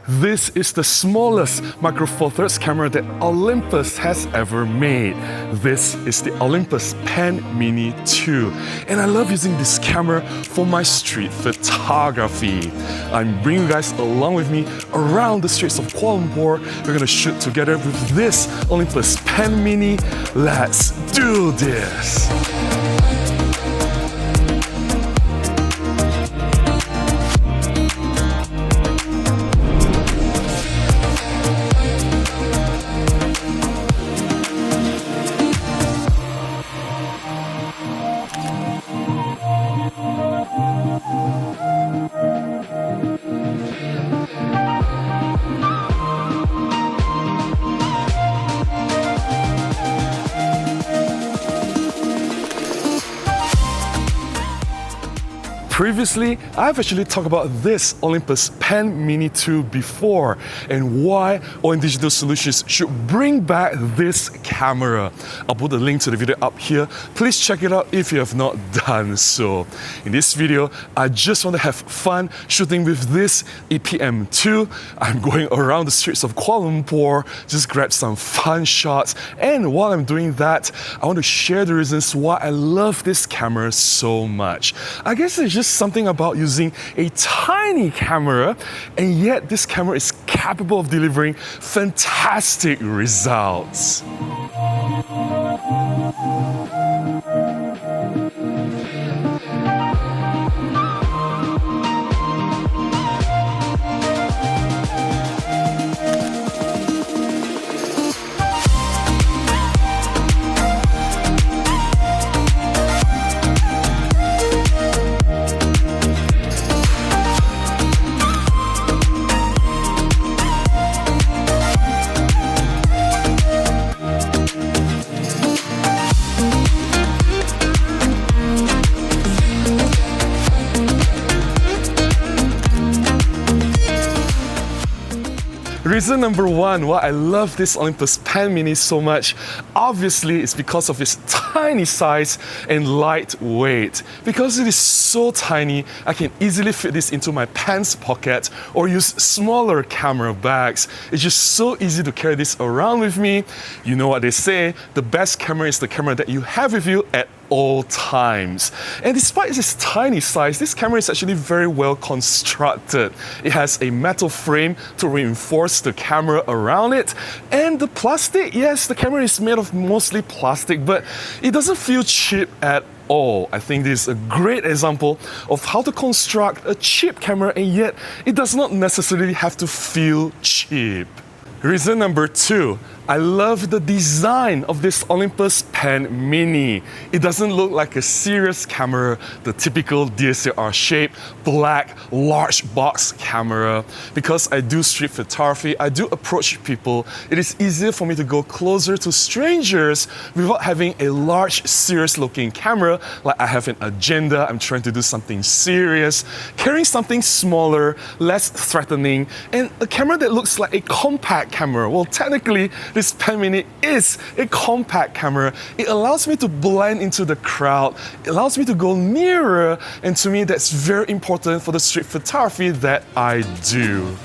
This is the smallest Micro Four Thirds camera that Olympus has ever made. This is the Olympus PEN Mini 2. And I love using this camera for my street photography. I'm bringing you guys along with me around the streets of Kuala Lumpur. We're gonna shoot together with this Olympus PEN Mini. Let's do this! Previously, I've actually talked about this Olympus PEN Mini 2 before and why OM Digital Solutions should bring back this camera. I'll put the link to the video up here. Please check it out if you have not done so. In this video, I just want to have fun shooting with this EPM2. I'm going around the streets of Kuala Lumpur, just grab some fun shots. And while I'm doing that, I want to share the reasons why I love this camera so much. I guess it's just something about using a tiny camera, and yet this camera is capable of delivering fantastic results. Reason number one why I love this Olympus PEN Mini so much, obviously, is because of its tiny size and lightweight. Because it is so tiny, I can easily fit this into my pants pocket or use smaller camera bags. It's just so easy to carry this around with me. You know what they say, the best camera is the camera that you have with you at all times. And despite its tiny size, this camera is actually very well constructed. It has a metal frame to reinforce the camera around it. And the plastic, yes, the camera is made of mostly plastic, but it doesn't feel cheap at all. I think this is a great example of how to construct a cheap camera, and yet it does not necessarily have to feel cheap. Reason number two, I love the design of this Olympus PEN Mini. It doesn't look like a serious camera, the typical DSLR shape, black, large box camera. Because I do street photography, I do approach people, it is easier for me to go closer to strangers without having a large, serious looking camera. Like I have an agenda, I'm trying to do something serious. Carrying something smaller, less threatening, and a camera that looks like a compact camera. Well, technically, this PEN Mini is a compact camera. It allows me to blend into the crowd. It allows me to go nearer, and to me that's very important for the street photography that I do.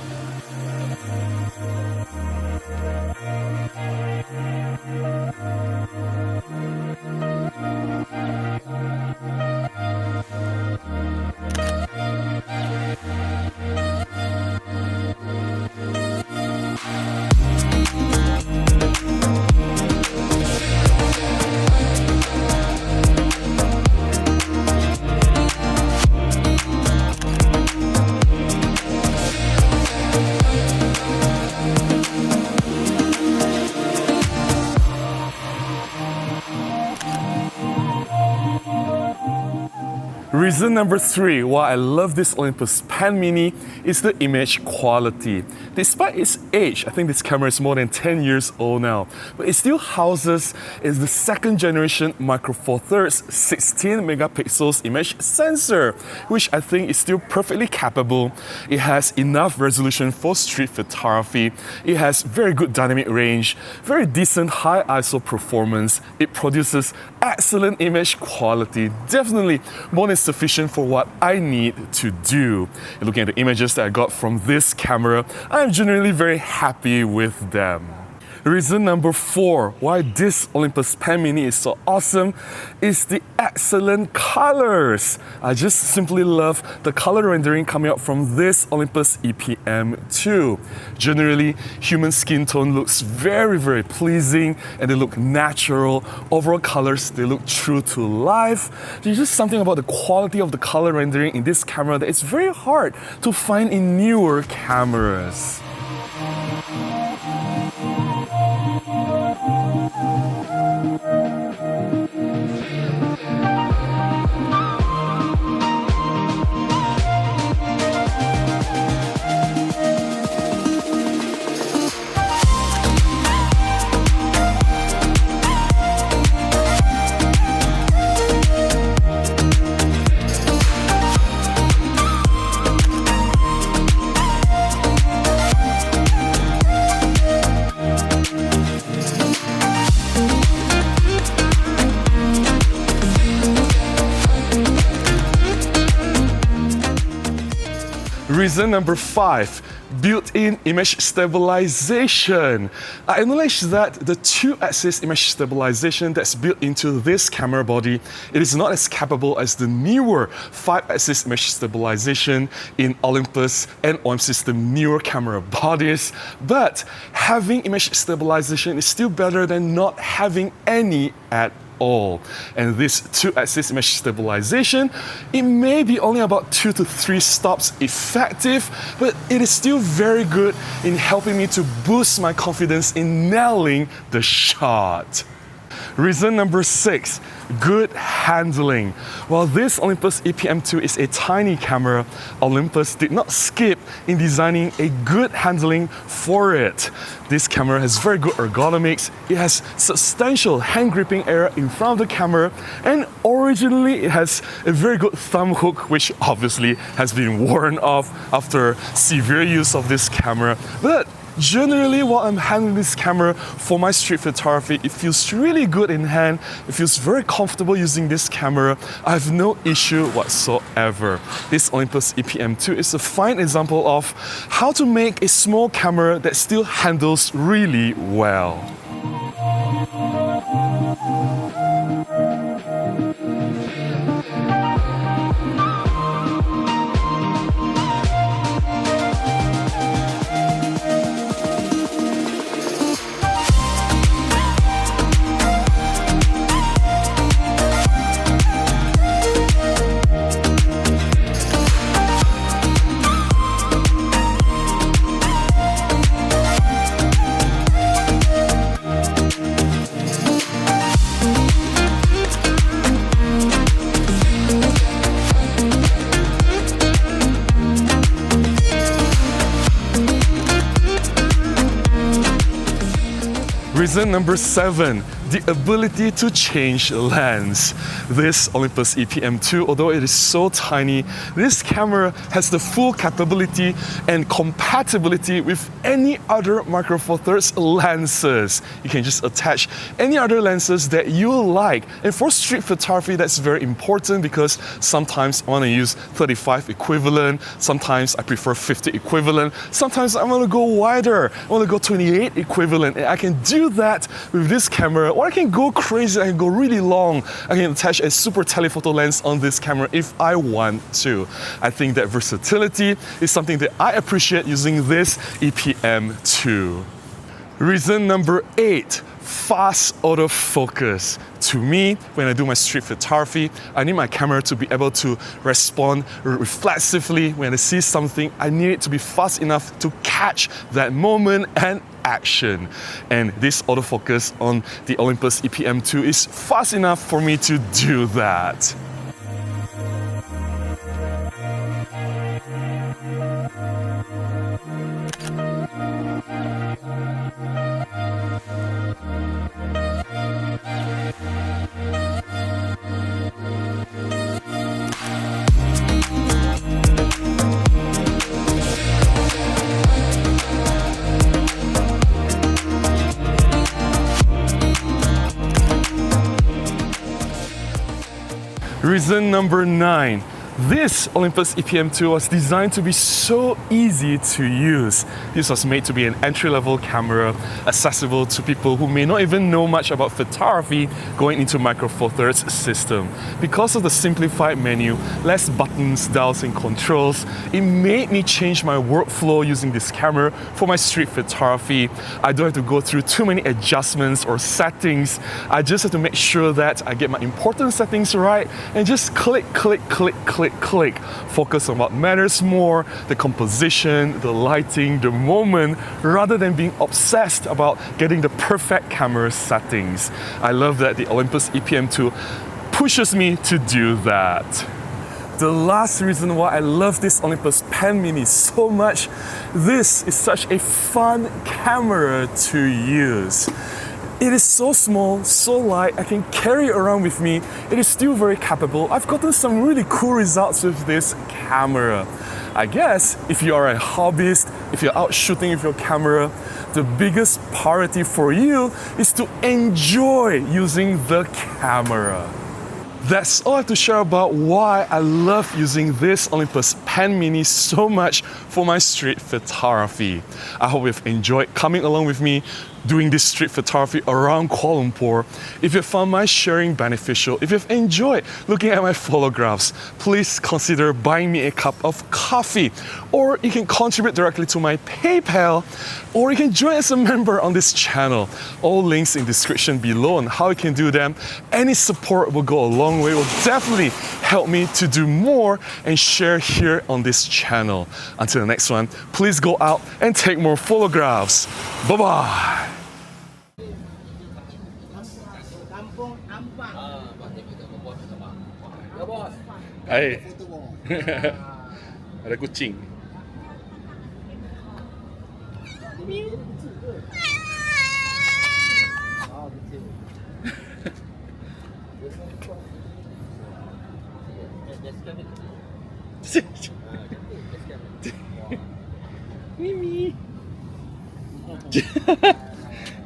Reason number three why I love this Olympus PEN Mini is the image quality. Despite its age, I think this camera is more than 10 years old now, but it still houses the second generation Micro Four Thirds 16 megapixels image sensor, which I think is still perfectly capable. It has enough resolution for street photography. It has very good dynamic range, very decent high ISO performance. It produces excellent image quality, definitely more than sufficient for what I need to do. And looking at the images that I got from this camera, I'm generally very happy with them. Reason number 4 why this Olympus PEN Mini is so awesome is the excellent colors. I just simply love the color rendering coming out from this Olympus EPM2. Generally, human skin tone looks very, very pleasing and they look natural. Overall colors, they look true to life. There's just something about the quality of the color rendering in this camera that it's very hard to find in newer cameras. Reason number 5, built-in image stabilization. I acknowledge that the 2-axis image stabilization that's built into this camera body, it is not as capable as the newer 5-axis image stabilization in Olympus and OM system newer camera bodies, but having image stabilization is still better than not having any at all. And this 2-axis image stabilization, it may be only about 2 to 3 stops effective, but it is still very good in helping me to boost my confidence in nailing the shot. Reason number 6, good handling. While this Olympus EPM2 is a tiny camera, Olympus did not skip in designing a good handling for it. This camera has very good ergonomics, it has substantial hand gripping area in front of the camera, and originally it has a very good thumb hook, which obviously has been worn off after severe use of this camera. But generally, while I'm handling this camera for my street photography, it feels really good in hand. It feels very comfortable using this camera. I have no issue whatsoever. This Olympus EPM2 is a fine example of how to make a small camera that still handles really well. Reason number 7, the ability to change lens. This Olympus EPM2, although it is so tiny, this camera has the full capability and compatibility with any other Micro Four Thirds lenses. You can just attach any other lenses that you like. And for street photography, that's very important because sometimes I want to use 35 equivalent, sometimes I prefer 50 equivalent, sometimes I want to go wider, I want to go 28 equivalent, and I can do that with this camera. Or I can go crazy, I can go really long. I can attach a super telephoto lens on this camera if I want to. I think that versatility is something that I appreciate using this EPM2. Reason number 8, fast autofocus. To me, when I do my street photography, I need my camera to be able to respond reflexively. When I see something, I need it to be fast enough to catch that moment and action. And this autofocus on the Olympus EPM2 is fast enough for me to do that. Reason number 9. This Olympus EPM2 was designed to be so easy to use. This was made to be an entry-level camera, accessible to people who may not even know much about photography going into Micro Four Thirds system. Because of the simplified menu, less buttons, dials and controls, it made me change my workflow using this camera for my street photography. I don't have to go through too many adjustments or settings. I just have to make sure that I get my important settings right and just click, click, click, click, click. Focus on what matters more, the composition, the lighting, the moment, rather than being obsessed about getting the perfect camera settings. I love that the Olympus EPM2 pushes me to do that. The last reason why I love this Olympus PEN Mini so much, this is such a fun camera to use. It is so small, so light, I can carry it around with me. It is still very capable. I've gotten some really cool results with this camera. I guess if you are a hobbyist, if you're out shooting with your camera, the biggest priority for you is to enjoy using the camera. That's all I have to share about why I love using this Olympus PEN Mini so much for my street photography. I hope you've enjoyed coming along with me doing this street photography around Kuala Lumpur. If you found my sharing beneficial, if you've enjoyed looking at my photographs, please consider buying me a cup of coffee, or you can contribute directly to my PayPal, or you can join as a member on this channel. All links in the description below on how you can do them. Any support will go a long way, will definitely help me to do more and share here on this channel. Until the next one, please go out and take more photographs. Bye-bye. Hai. Ada kucing. Mimi.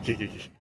Okay.